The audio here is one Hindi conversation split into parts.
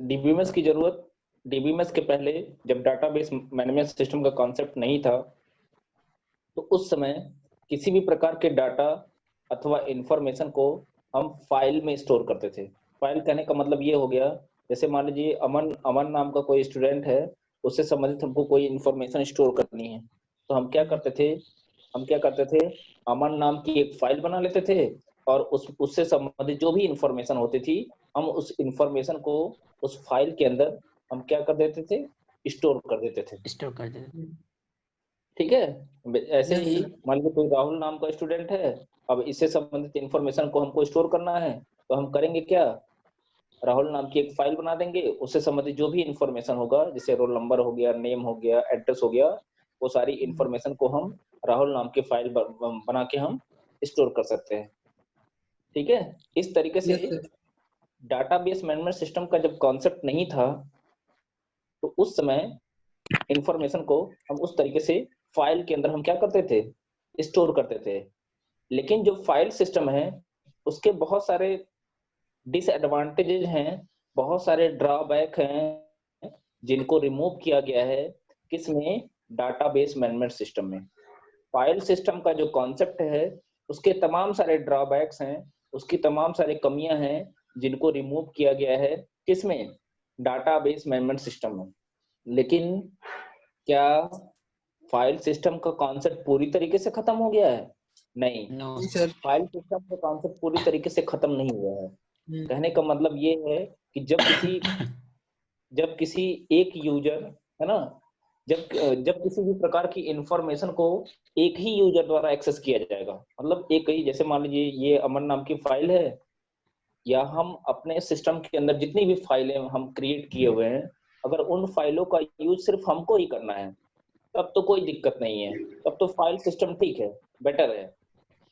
डीबीएमएस की जरूरत, डीबीएमएस के पहले जब डाटाबेस मैनेजमेंट सिस्टम का कॉन्सेप्ट नहीं था, तो उस समय किसी भी प्रकार के डाटा अथवा इंफॉर्मेशन को हम फाइल में स्टोर करते थे। फाइल कहने का मतलब ये हो गया, जैसे मान लीजिए अमन अमन नाम का कोई स्टूडेंट है, उससे संबंधित हमको कोई इंफॉर्मेशन स्टोर करनी है, तो हम क्या करते थे, अमन नाम की एक फाइल बना लेते थे और उससे संबंधित जो भी इंफॉर्मेशन होती थी, हम उस इंफॉर्मेशन को उस फाइल के अंदर हम क्या कर देते थे, स्टोर कर देते थे। स्टोर कर देते। ठीक है। ऐसे ही मान लीजिए कोई राहुल नाम का स्टूडेंट है, अब इससे संबंधित इंफॉर्मेशन को हमको स्टोर करना है, तो हम करेंगे क्या, राहुल नाम की एक फाइल बना देंगे, उससे संबंधित जो भी इंफॉर्मेशन होगा, जैसे रोल नंबर हो गया, नेम हो गया, एड्रेस हो गया, वो सारी इंफॉर्मेशन को हम राहुल नाम की फाइल बना के हम स्टोर कर सकते हैं। ठीक है। इस तरीके से डाटाबेस मैनेजमेंट सिस्टम का जब कॉन्सेप्ट नहीं था, तो उस समय इंफॉर्मेशन को हम उस तरीके से फाइल के अंदर हम क्या करते थे, स्टोर करते थे। लेकिन जो फाइल सिस्टम है, उसके बहुत सारे डिसएडवांटेजेस हैं, बहुत सारे ड्रॉबैक हैं, जिनको रिमूव किया गया है किसमें, डाटाबेस मैनेजमेंट सिस्टम में। फाइल सिस्टम का जो कॉन्सेप्ट है, उसके तमाम सारे ड्रॉबैक्स हैं, उसकी तमाम सारी कमियां हैं, जिनको रिमूव किया गया है किसमें, डाटाबेस मैनेजमेंट सिस्टम में। लेकिन क्या फाइल सिस्टम का कॉन्सेप्ट पूरी तरीके से खत्म हो गया है? नहीं, फाइल सिस्टम का कॉन्सेप्ट पूरी तरीके से खत्म नहीं हुआ है। कहने का मतलब ये है कि जब किसी एक यूजर, है ना, जब किसी भी प्रकार की इंफॉर्मेशन को एक ही यूजर द्वारा एक्सेस किया जाएगा, मतलब एक ही, जैसे मान लीजिए ये अमन नाम की फाइल है, या हम अपने सिस्टम के अंदर जितनी भी फाइलें हम क्रिएट किए हुए हैं, अगर उन फाइलों का यूज सिर्फ हमको ही करना है, तब तो कोई दिक्कत नहीं है, तब तो फाइल सिस्टम ठीक है, बेटर है।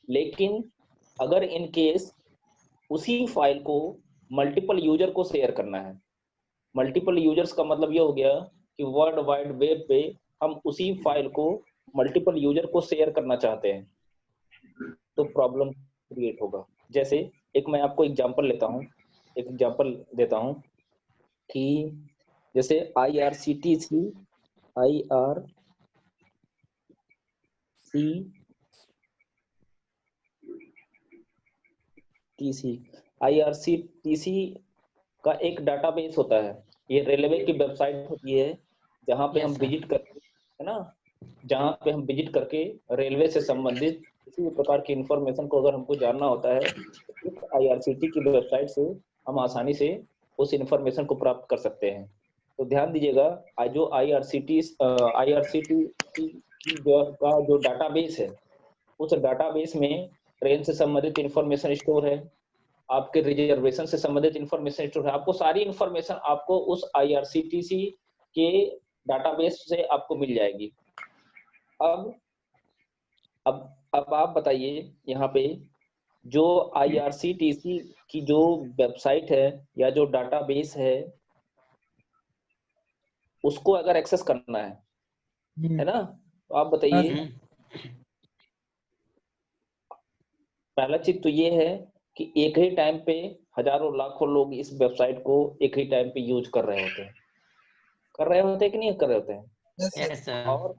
लेकिन अगर इन केस उसी फाइल को मल्टीपल यूजर को शेयर करना है, मल्टीपल यूजर्स का मतलब ये हो गया कि वर्ल्ड वाइड वेब पे हम उसी फाइल को मल्टीपल यूजर को शेयर करना चाहते हैं, तो प्रॉब्लम क्रिएट होगा। जैसे एक मैं आपको एग्जांपल देता हूं कि जैसे IRCTC का एक डाटाबेस होता है। ये रेलवे की वेबसाइट होती है, जहाँ पे हम विजिट करके, है ना, जहाँ पे हम विजिट करके रेलवे से संबंधित किसी भी प्रकार की इंफॉर्मेशन को अगर हमको जानना होता है, तो इस IRCT की वेबसाइट से हम आसानी से उस इंफॉर्मेशन को प्राप्त कर सकते हैं। तो ध्यान दीजिएगा, जो IRCT की जो डाटाबेस है, उस डाटाबेस में ट्रेन से संबंधित इंफॉर्मेशन स्टोर है, आपके रिजर्वेशन से संबंधित इंफॉर्मेशन स्टोर है, आपको सारी इंफॉर्मेशन आपको उस IRCTC के डाटाबेस से आपको मिल जाएगी। अब आप बताइए, यहाँ पे जो IRCTC की जो वेबसाइट है या जो डाटाबेस है, उसको अगर एक्सेस करना है ना, तो आप बताइए, पहला चीज तो ये है कि एक ही टाइम पे हजारों लाखों लोग इस वेबसाइट को एक ही टाइम पे यूज कर रहे होते हैं कि नहीं कर रहे होते हैं? yes, sir. और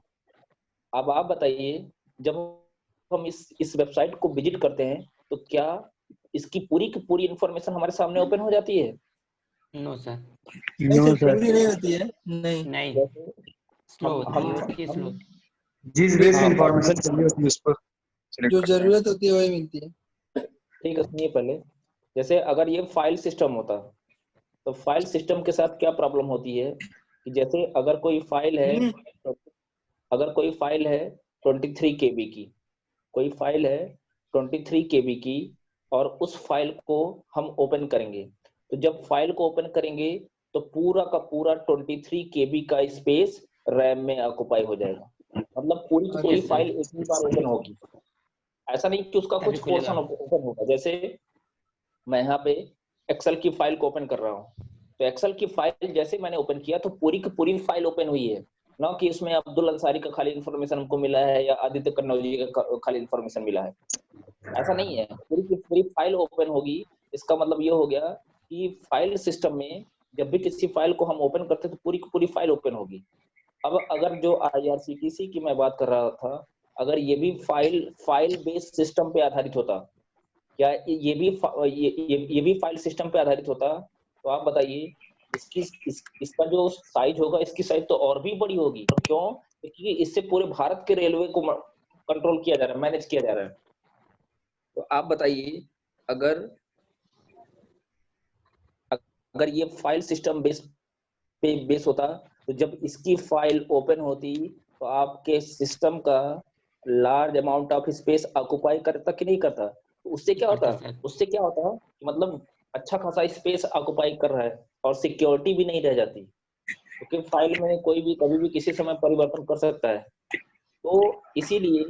अब आप बताइए, जब हम इस वेबसाइट को विजिट करते हैं, तो क्या इसकी पूरी की पूरी इंफॉर्मेशन हमारे सामने ओपन हो जाती है? नो सर, पूरी नहीं होती है, नहीं, स्लो होती है, स्लो। जिस बेस पे इंफॉर्मेशन चाहिए होती है उस पर जो जरूरत होती है वही मिलती है। ठीक है, सुनिए पहले, जैसे अगर ये फाइल सिस्टम होता, तो फाइल सिस्टम के साथ क्या प्रॉब्लम होती है कि जैसे अगर कोई फाइल है 23 KB की, कोई फाइल है 23 KB की, और उस फाइल को हम ओपन करेंगे, तो जब फाइल को ओपन करेंगे तो पूरा का पूरा 23 KB का स्पेस रैम में ऑक्युपाई हो जाएगा, मतलब पूरी की पूरी फाइल एक ही बार ओपन होगी। ऐसा नहीं कि उसका कुछ पोर्शन ओपन होगा। जैसे मैं यहाँ पे एक्सेल की फाइल को ओपन कर रहा हूँ, तो एक्सेल की फाइल जैसे मैंने ओपन किया तो पूरी की पूरी फाइल ओपन हुई है, ना कि इसमें अब्दुल अंसारी का खाली इन्फॉर्मेशन हमको मिला है या आदित्य कन्नौजी का खाली इन्फॉर्मेशन मिला है। ऐसा नहीं है, पूरी की पूरी फाइल ओपन होगी। इसका मतलब ये हो गया कि फाइल सिस्टम में जब भी किसी फाइल को हम ओपन करते हैं तो पूरी की पूरी फाइल ओपन होगी। अब अगर जो IRCTC की मैं बात कर रहा था, अगर ये भी फाइल बेस्ड सिस्टम पे आधारित होता, या ये भी फाइल सिस्टम पे आधारित होता, तो आप बताइए इसका जो साइज होगा, इसकी साइज तो और भी बड़ी होगी। क्यों? क्योंकि इससे पूरे भारत के रेलवे को कंट्रोल किया जा रहा है, मैनेज किया जा रहा है। तो आप बताइए, अगर ये फाइल सिस्टम बेस होता, तो जब इसकी फाइल ओपन होती तो आपके सिस्टम का large amount of space occupy करता कि नहीं करता? तो उससे क्या होता, मतलब अच्छा खासा स्पेस ऑक्युपाई कर रहा है और सिक्योरिटी भी नहीं रह जाती, क्योंकि फाइल में कोई भी कभी भी किसी समय परिवर्तन कर सकता है। तो इसीलिए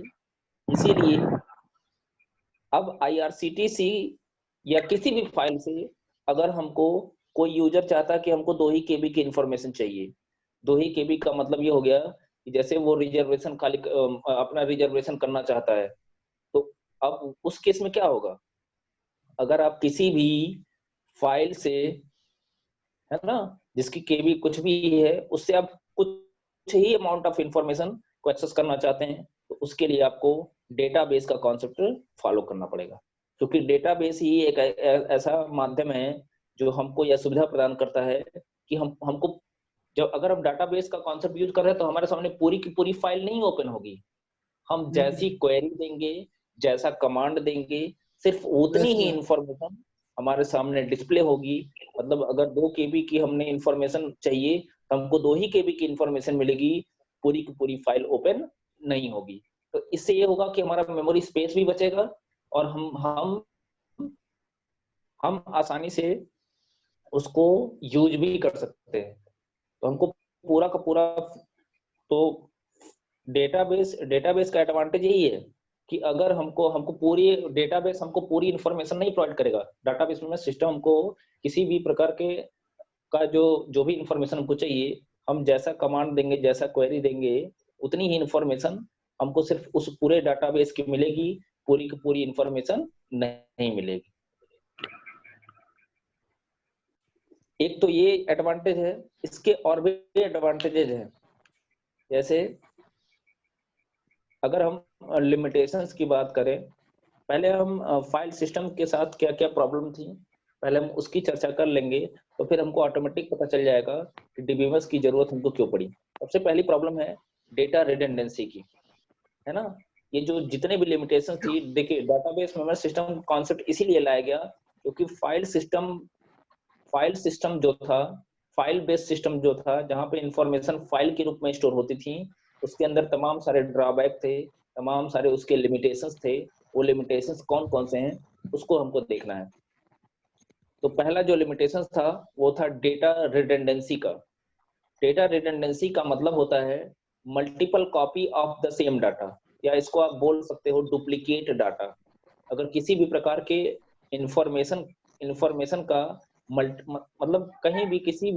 अब IRCTC या किसी भी फाइल से अगर हमको कोई यूजर चाहता है कि हमको 2 ही केबी की इंफॉर्मेशन चाहिए, 2 ही केबी का मतलब ये हो गया कि जैसे वो रिजर्वेशन खाली अपना रिजर्वेशन करना चाहता है, तो अब उस केस में क्या होगा? अगर आप किसी भी फाइल से, है ना, जिसकी केबी कुछ भी है, उससे आप कुछ ही अमाउंट ऑफ इंफॉर्मेशन को एक्सेस करना चाहते हैं, तो उसके लिए आपको डेटाबेस का कॉन्सेप्ट फॉलो करना पड़ेगा, क्योंकि डेटाबेस ही एक ऐसा माध्यम है जो हमको यह सुविधा प्रदान करता है कि हमको जब अगर हम डाटाबेस का कॉन्सेप्ट यूज कर रहे हैं तो हमारे सामने पूरी की पूरी फाइल नहीं ओपन होगी। हम जैसी क्वेरी देंगे, जैसा कमांड देंगे, सिर्फ उतनी ही इंफॉर्मेशन हमारे सामने डिस्प्ले होगी। मतलब अगर 2 केबी की हमने इंफॉर्मेशन चाहिए तो हमको 2 ही केबी की इंफॉर्मेशन मिलेगी, पूरी की पूरी फाइल ओपन नहीं होगी। तो इससे ये होगा कि हमारा मेमोरी स्पेस भी बचेगा और हम आसानी से उसको यूज भी कर सकते हैं। तो हमको पूरा का पूरा, तो डेटाबेस का एडवांटेज यही है कि अगर हमको पूरी डेटाबेस हमको पूरी इंफॉर्मेशन नहीं प्रोवाइड करेगा। डेटाबेस में सिस्टम हमको किसी भी प्रकार के का जो भी इंफॉर्मेशन हमको चाहिए, हम जैसा कमांड देंगे, जैसा क्वेरी देंगे, उतनी ही इंफॉर्मेशन हमको सिर्फ उस पूरे डेटाबेस की मिलेगी, पूरी की पूरी इंफॉर्मेशन नहीं मिलेगी। एक तो ये एडवांटेज है, इसके और भी एडवांटेजेज हैं। जैसे अगर हम लिमिटेशंस की बात करें, पहले हम फाइल सिस्टम के साथ क्या क्या प्रॉब्लम थी, पहले हम उसकी चर्चा कर लेंगे, तो फिर हमको ऑटोमेटिक पता चल जाएगा कि डीबीएमएस की जरूरत हमको क्यों पड़ी। सबसे पहली प्रॉब्लम है डेटा रिडंडेंसी की, है ना। ये जो जितने भी लिमिटेशन थी, देखिए डेटाबेस मेमोरी सिस्टम कॉन्सेप्ट इसीलिए लाया गया क्योंकि फाइल सिस्टम जो था, फाइल बेस्ड सिस्टम जो था, जहाँ पे इंफॉर्मेशन फाइल के रूप में स्टोर होती थी, उसके अंदर तमाम सारे ड्रॉबैक थे, तमाम सारे उसके लिमिटेशंस थे। वो लिमिटेशंस कौन कौन से हैं उसको हमको देखना है। तो पहला जो लिमिटेशंस था वो था डेटा रिडंडेंसी का। डेटा रिडंडेंसी का मतलब होता है multiple copy of the same data, या इसको आप बोल सकते हो डुप्लीकेट डाटा। अगर किसी भी प्रकार के इंफॉर्मेशन का मतलब कहीं भी किसी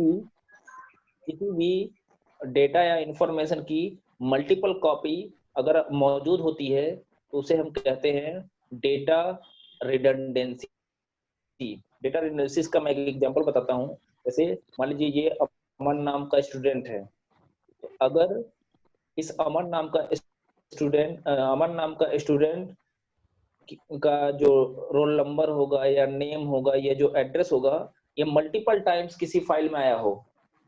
भी डेटा या इंफॉर्मेशन की मल्टीपल कॉपी अगर मौजूद होती है तो उसे हम कहते हैं डेटा रिडंडेंसी। डेटा रिडंडेंसी का मैं एक एग्जांपल बताता हूँ। जैसे मान लीजिए ये अमन नाम का स्टूडेंट है, तो अगर इस अमन नाम का स्टूडेंट का जो रोल नंबर होगा या नेम होगा या जो एड्रेस होगा, ये मल्टीपल टाइम्स किसी फाइल में आया हो,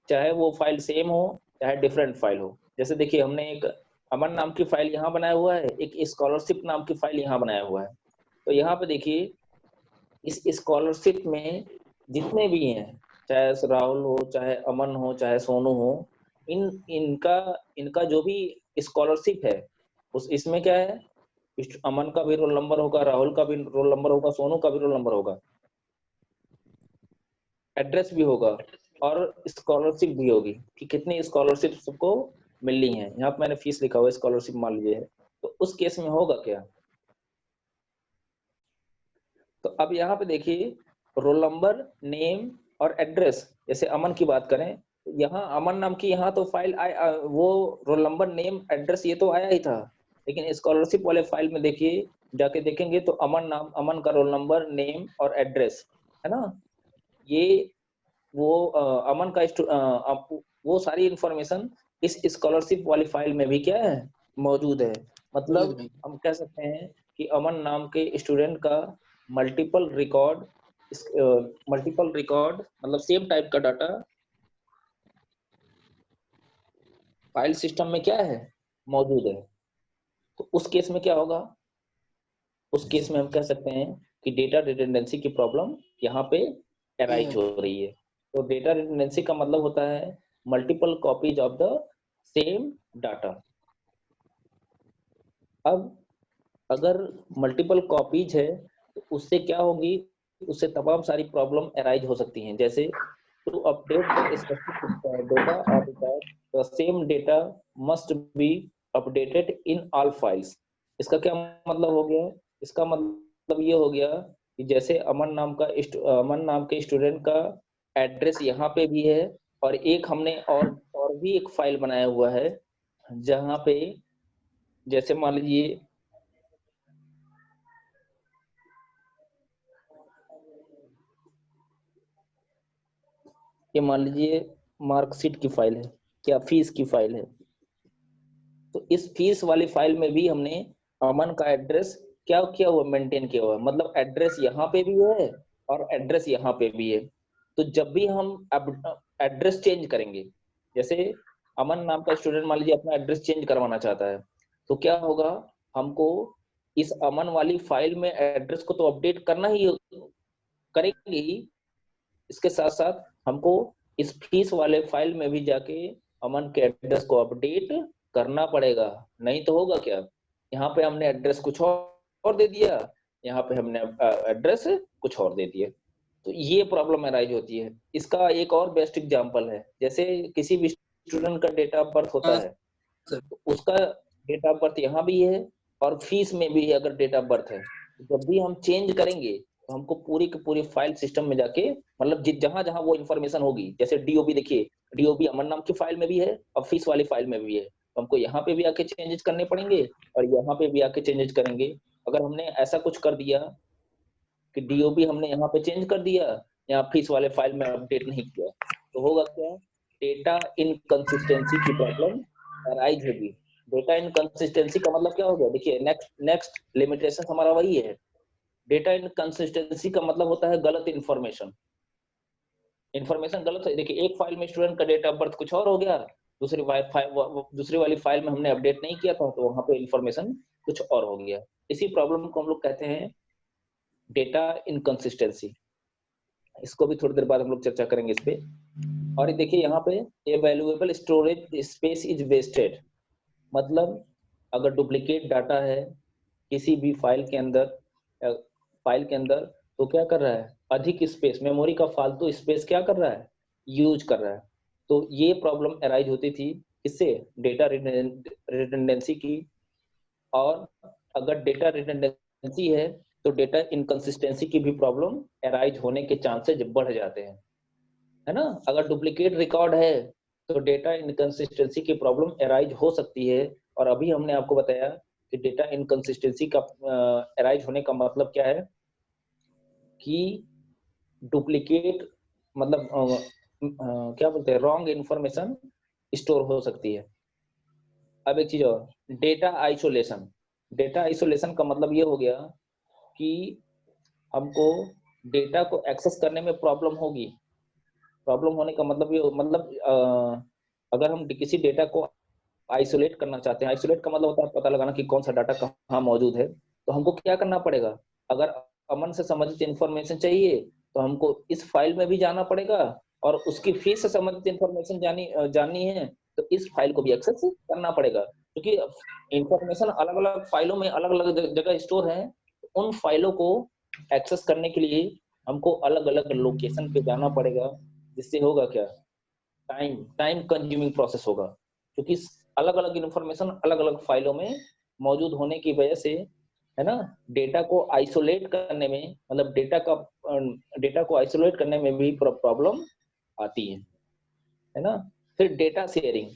चाहे वो फाइल सेम हो चाहे डिफरेंट फाइल हो। जैसे देखिए हमने एक अमन नाम की फाइल यहाँ बनाया हुआ है, एक स्कॉलरशिप नाम की फाइल यहाँ बनाया हुआ है। तो यहाँ पे देखिए इस स्कॉलरशिप में जितने भी हैं, चाहे राहुल हो, चाहे अमन हो, चाहे सोनू हो, इनका जो भी स्कॉलरशिप है इसमें क्या है, अमन का भी रोल नंबर होगा, राहुल का भी रोल नंबर होगा, सोनू का भी रोल नंबर होगा, एड्रेस भी होगा और स्कॉलरशिप भी होगी कि कितनी स्कॉलरशिप सबको मिलनी है। यहाँ पे मैंने फीस लिखा हुआ है, स्कॉलरशिप मान लीजिए। तो उस केस में होगा क्या, तो अब यहाँ पे देखिए रोल नंबर, नेम और एड्रेस। जैसे अमन की बात करें, यहाँ अमन नाम की यहाँ तो फाइल वो रोल नंबर, नेम, एड्रेस ये तो आया ही था, लेकिन स्कॉलरशिप वाले फाइल में देखिए, जाके देखेंगे तो अमन का रोल नंबर, नेम और एड्रेस, है ना, ये वो अमन का वो सारी इंफॉर्मेशन इस स्कॉलरशिप वाली फाइल में भी क्या है, मौजूद है। मतलब हम कह सकते हैं कि अमन नाम के स्टूडेंट का मल्टीपल रिकॉर्ड मतलब सेम टाइप का डाटा फाइल सिस्टम में क्या है, मौजूद है। तो उस केस में क्या होगा, उस केस में हम कह सकते हैं कि डेटा रिडंडेंसी की प्रॉब्लम यहाँ पे अराइज हो रही है। तो डेटा रिडंडेंसी का मतलब होता है multiple copies of the same data. अब अगर मल्टीपल कॉपीज है तो उससे क्या होगी, उससे तमाम सारी प्रॉब्लम अराइज हो सकती हैं। जैसे to update the specific data और record the same data must be updated in all files. इसका क्या मतलब हो गया, इसका मतलब ये हो गया कि जैसे अमन नाम के स्टूडेंट का एड्रेस यहाँ पे भी है, और एक हमने और भी एक फाइल बनाया हुआ है जहाँ पे जैसे मान लीजिए ये मान लीजिए मार्कशीट की फाइल है, क्या फीस की फाइल है। तो इस फीस वाली फाइल में भी हमने अमन का एड्रेस क्या किया हुआ, मेंटेन किया हुआ, मतलब एड्रेस यहाँ पे भी है और एड्रेस यहाँ पे भी है। तो जब भी हम एड्रेस चेंज करेंगे, जैसे अमन नाम का स्टूडेंट मान लीजिए अपना एड्रेस चेंज करवाना चाहता है, तो क्या होगा, हमको इस अमन वाली फाइल में एड्रेस को तो अपडेट करना ही करेंगे ही, इसके साथ साथ हमको इस फीस वाले फाइल में भी जाके अमन के एड्रेस को अपडेट करना पड़ेगा। नहीं तो होगा क्या, यहाँ पे हमने एड्रेस कुछ और दे दिया, यहाँ पे हमने एड्रेस कुछ और दे दिया। तो ये प्रॉब्लम अराइज होती है। इसका एक और बेस्ट एग्जांपल है, जैसे किसी भी स्टूडेंट का डेट ऑफ बर्थ होता है, तो उसका डेट ऑफ बर्थ यहाँ भी है और फीस में भी अगर डेट ऑफ बर्थ है, जब भी हम चेंज करेंगे तो हमको पूरी की पूरी फाइल सिस्टम में जाके, मतलब जहां जहां वो इन्फॉर्मेशन होगी, जैसे डीओबी, देखिए डीओबी अमन नाम की फाइल में भी है और फीस वाली फाइल में भी है, तो हमको यहाँ पे भी आके चेंजेस करने पड़ेंगे और यहाँ पे भी आके चेंजेस करेंगे। अगर हमने ऐसा कुछ कर दिया कि डीओबी हमने यहाँ पे चेंज कर दिया, यहाँ फीस वाले फाइल में अपडेट नहीं किया, तो होगा क्या, डेटा इनकंसिस्टेंसी की प्रॉब्लम अराइज होगी। डेटा इनकंसिस्टेंसी का मतलब क्या हो गया, देखिए नेक्स्ट लिमिटेशन हमारा वही है। डेटा इनकंसिस्टेंसी का मतलब होता है गलत इन्फॉर्मेशन गलत है। देखिए एक फाइल में स्टूडेंट का डेट ऑफ बर्थ कुछ और हो गया, दूसरी वाली फाइल में हमने अपडेट नहीं किया था, तो वहां पे इन्फॉर्मेशन कुछ और हो गया। इसी प्रॉब्लम को हम लोग कहते हैं डेटा इनकंसिस्टेंसी। इसको भी थोड़ी देर बाद हम लोग चर्चा करेंगे इस पे। और देखिए यहाँ पे valuable storage space is wasted, मतलब अगर डुप्लीकेट डाटा है किसी भी फाइल के अंदर तो क्या कर रहा है, अधिक स्पेस, मेमोरी का फालतू स्पेस क्या कर रहा है, यूज कर रहा है। तो ये प्रॉब्लम अराइज होती थी इससे, डेटा रिडंडेंसी की। और अगर डेटा रिडंडेंसी है तो डेटा इनकंसिस्टेंसी की भी प्रॉब्लम अराइज होने के चांसेस बढ़ जाते हैं, है ना। अगर डुप्लीकेट रिकॉर्ड है तो डेटा इनकंसिस्टेंसी की प्रॉब्लम अराइज हो सकती है। और अभी हमने आपको बताया कि डेटा इनकंसिस्टेंसी का अराइज होने का मतलब क्या है, कि डुप्लीकेट मतलब क्या बोलते हैं, रॉन्ग इंफॉर्मेशन स्टोर हो सकती है। अब एक चीज और, डेटा आइसोलेशन का मतलब ये हो गया कि हमको डेटा को एक्सेस करने में प्रॉब्लम होगी। प्रॉब्लम होने का मतलब ये अगर हम किसी डेटा को आइसोलेट करना चाहते हैं, आइसोलेट का मतलब होता है पता लगाना कि कौन सा डाटा कहाँ मौजूद है, तो हमको क्या करना पड़ेगा, अगर अमन से संबंधित इंफॉर्मेशन चाहिए तो हमको इस फाइल में भी जाना पड़ेगा, और उसकी फीस से संबंधित इंफॉर्मेशन जाननी है तो इस फाइल को भी एक्सेस करना पड़ेगा, क्योंकि इंफॉर्मेशन अलग अलग फाइलों में अलग अलग जगह स्टोर है। उन फाइलों को एक्सेस करने के लिए हमको अलग अलग लोकेशन पे जाना पड़ेगा, जिससे होगा क्या, टाइम कंज्यूमिंग प्रोसेस होगा, क्योंकि अलग अलग इंफॉर्मेशन अलग अलग फाइलों में मौजूद होने की वजह से, है ना, डेटा को आइसोलेट करने में, मतलब डेटा को आइसोलेट करने में भी प्रॉब्लम आती है ना। फिर डेटा शेयरिंग,